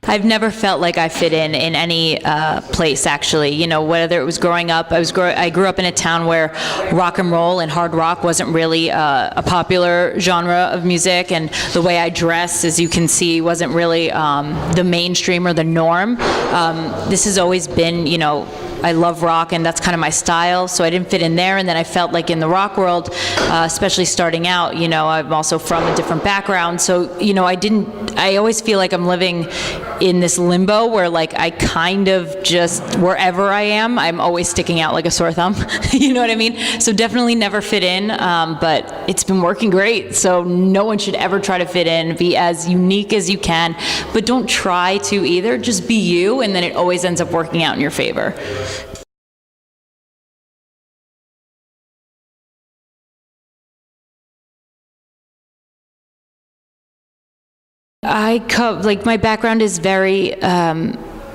I've never felt like I fit in any place, actually. You know, whether it was growing up, I grew up in a town where rock and roll and hard rock wasn't really a popular genre of music, and the way I dress, as you can see, wasn't really the mainstream or the norm. This has always been, you know, I love rock, and that's kind of my style, so I didn't fit in there. And then I felt like in the rock world, especially starting out, you know, I'm also from a different background, so, you know, I always feel like I'm living in this limbo where, like, I kind of just, wherever I am, I'm always sticking out like a sore thumb. You know what I mean? So definitely never fit in, but it's been working great, so no one should ever try to fit in. Be as unique as you can, but don't try to either. Just be you, and then it always ends up working out in your favor. Like, my background is very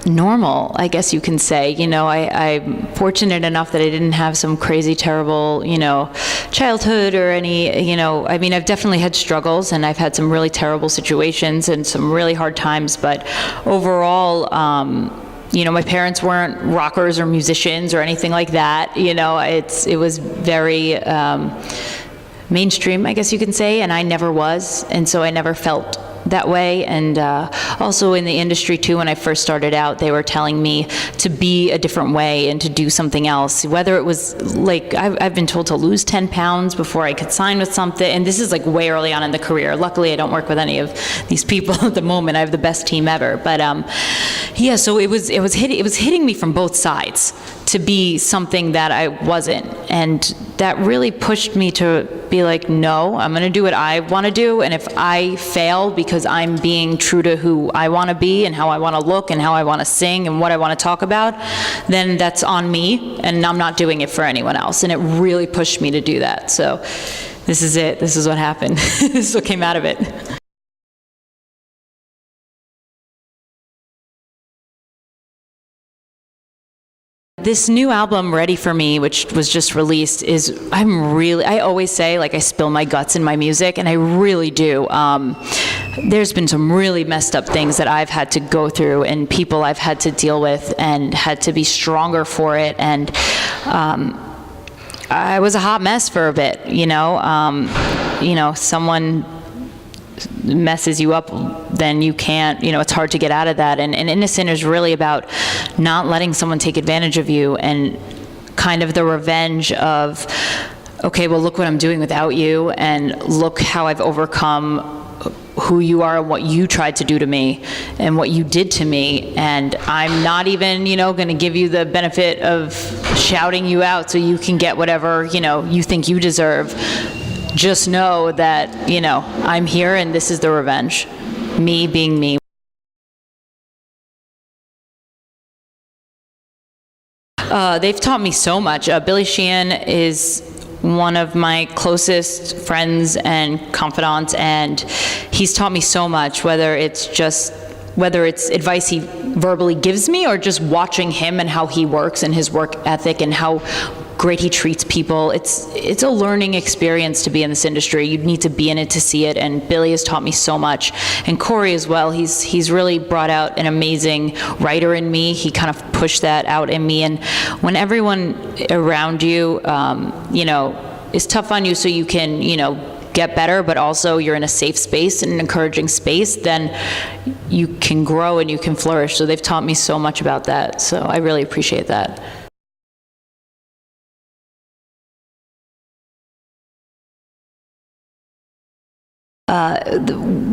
normal, I guess you can say. You know, I'm fortunate enough that I didn't have some crazy, terrible, you know, childhood or any, you know, I mean, I've definitely had struggles, and I've had some really terrible situations and some really hard times, but overall, you know, my parents weren't rockers or musicians or anything like that. You know, it was very mainstream, I guess you can say, and I never was, and so I never felt that way. And also in the industry too, when I first started out, they were telling me to be a different way and to do something else, whether it was like, I've been told to lose 10 pounds before I could sign with something, and this is like way early on in the career. Luckily I don't work with any of these people at the moment. I have the best team ever, but yeah, so it was hitting me from both sides to be something that I wasn't, and that really pushed me to be like, no, I'm gonna do what I wanna do, and if I fail because I'm being true to who I wanna be and how I wanna look and how I wanna sing and what I wanna talk about, then that's on me, and I'm not doing it for anyone else. And it really pushed me to do that. So this is it. This is what happened. This is what came out of it. This new album, Ready For Me, which was just released, I always say, like, I spill my guts in my music, and I really do. There's been some really messed up things that I've had to go through, and people I've had to deal with, and had to be stronger for it, and I was a hot mess for a bit, you know. Someone messes you up, then you can't, you know, it's hard to get out of that. And Innocent is really about not letting someone take advantage of you, and kind of the revenge of, okay, well, look what I'm doing without you, and look how I've overcome who you are and what you tried to do to me and what you did to me, and I'm not even, you know, going to give you the benefit of shouting you out so you can get whatever, you know, you think you deserve. Just know that, you know, I'm here, and this is the revenge. Me being me. They've taught me so much. Billy Sheehan is one of my closest friends and confidants, and he's taught me so much, whether it's advice he verbally gives me, or just watching him and how he works and his work ethic and how great he treats people. It's a learning experience to be in this industry. You need to be in it to see it, and Billy has taught me so much. And Corey as well, he's really brought out an amazing writer in me. He kind of pushed that out in me, and when everyone around you, you know, is tough on you so you can, you know, get better, but also you're in a safe space and an encouraging space, then you can grow and you can flourish. So they've taught me so much about that, so I really appreciate that.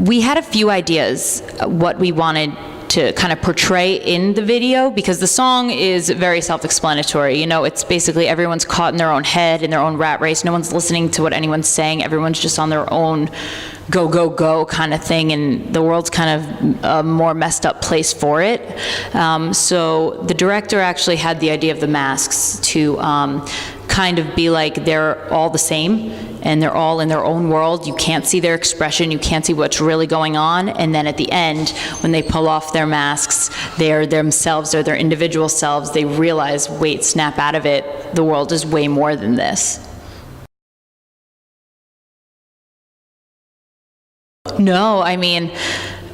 We had a few ideas what we wanted to kind of portray in the video, because the song is very self-explanatory. You know, it's basically everyone's caught in their own head, in their own rat race. No one's listening to what anyone's saying. Everyone's just on their own go, go, go kind of thing, and the world's kind of a more messed up place for it. So the director actually had the idea of the masks to kind of be like they're all the same, and they're all in their own world. You can't see their expression, you can't see what's really going on, and then at the end, when they pull off their masks, they're themselves, they're their individual selves, they realize, wait, snap out of it, the world is way more than this. No, I mean,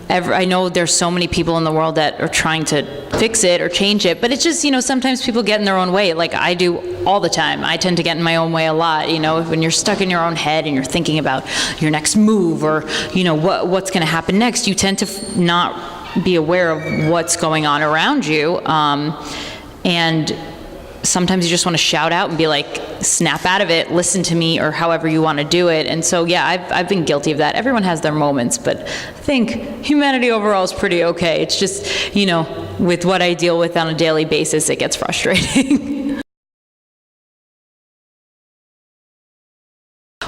I know there's so many people in the world that are trying to fix it or change it, but it's just, sometimes people get in their own way, like I do all the time. I tend to get in my own way a lot, when you're stuck in your own head and you're thinking about your next move or, what's going to happen next, you tend to not be aware of what's going on around you. And sometimes you just want to shout out and be like, snap out of it, listen to me, or however you want to do it. And so, yeah, I've been guilty of that. Everyone has their moments, but I think humanity overall is pretty okay. It's just, with what I deal with on a daily basis, it gets frustrating.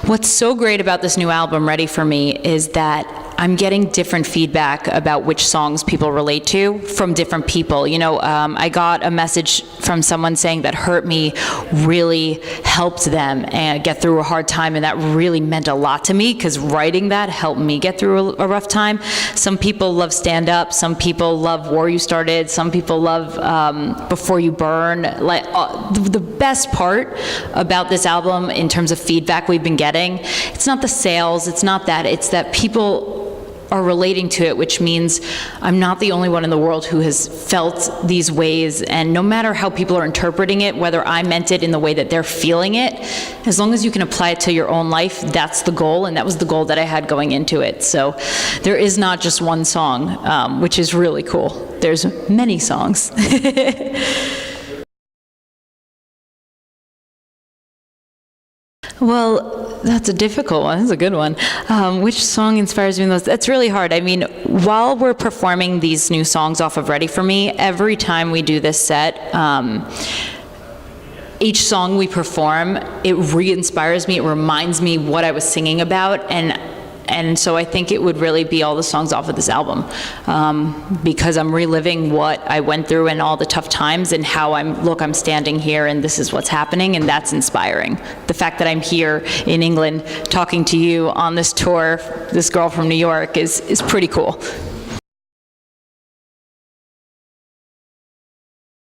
What's so great about this new album, Ready For Me, is that I'm getting different feedback about which songs people relate to from different people. I got a message from someone saying that Hurt Me really helped them and get through a hard time, and that really meant a lot to me because writing that helped me get through a rough time. Some people love Stand Up, some people love War You Started, some people love Before You Burn. Like the best part about this album in terms of feedback we've been getting, it's not the sales, it's not that, it's that people are relating to it, which means I'm not the only one in the world who has felt these ways, and no matter how people are interpreting it, whether I meant it in the way that they're feeling it, as long as you can apply it to your own life, that's the goal, and that was the goal that I had going into it. So there is not just one song, which is really cool. There's many songs. Well, that's a difficult one. That's a good one. Which song inspires me the most? That's really hard. I mean, while we're performing these new songs off of Ready For Me, every time we do this set, each song we perform, it re-inspires me. It reminds me what I was singing about, and so I think it would really be all the songs off of this album, because I'm reliving what I went through and all the tough times and how I'm standing here and this is what's happening, and that's inspiring. The fact that I'm here in England talking to you on this tour, this girl from New York, is pretty cool.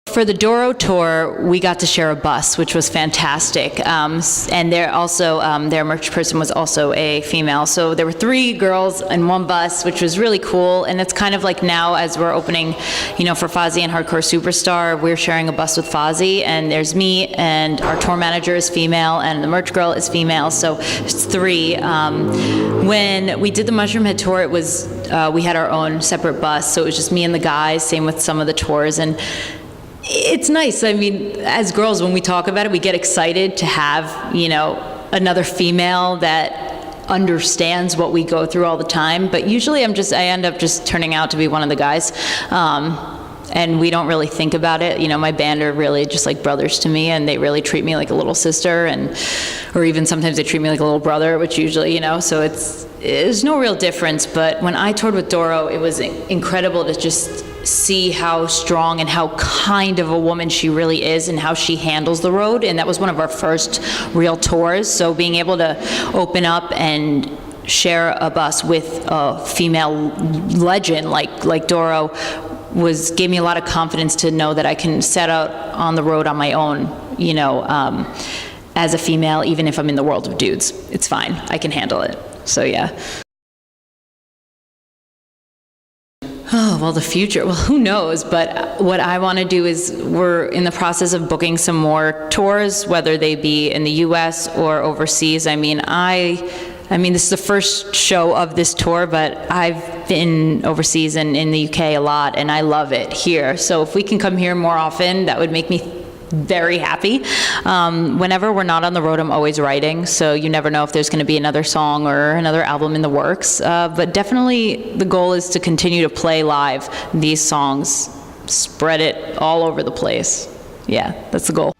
For the Doro tour, we got to share a bus, which was fantastic. And their merch person was also a female. So there were 3 girls in one bus, which was really cool. And it's kind of like now, as we're opening, for Fozzy and Hardcore Superstar, we're sharing a bus with Fozzy, and there's me, and our tour manager is female, and the merch girl is female. So it's 3. When we did the Mushroom Head tour, it was we had our own separate bus, so it was just me and the guys. Same with some of the tours, and it's nice. I mean, as girls, when we talk about it, we get excited to have, another female that understands what we go through all the time. But usually I end up just turning out to be one of the guys. And we don't really think about it. My band are really just like brothers to me, and they really treat me like a little sister, or even sometimes they treat me like a little brother, which usually, so there's no real difference. But when I toured with Doro, it was incredible to just see how strong and how kind of a woman she really is and how she handles the road. And that was one of our first real tours. So being able to open up and share a bus with a female legend like Doro gave me a lot of confidence to know that I can set out on the road on my own, as a female, even if I'm in the world of dudes. It's fine. I can handle it. So yeah. Oh, well, the future, well, who knows? But what I want to do is, we're in the process of booking some more tours, whether they be in the US or overseas. I mean, this is the first show of this tour, but I've been overseas and in the UK a lot, and I love it here. So if we can come here more often, that would make me very happy. Whenever we're not on the road, I'm always writing, so you never know if there's going to be another song or another album in the works. But definitely the goal is to continue to play live these songs, spread it all over the place. Yeah, that's the goal.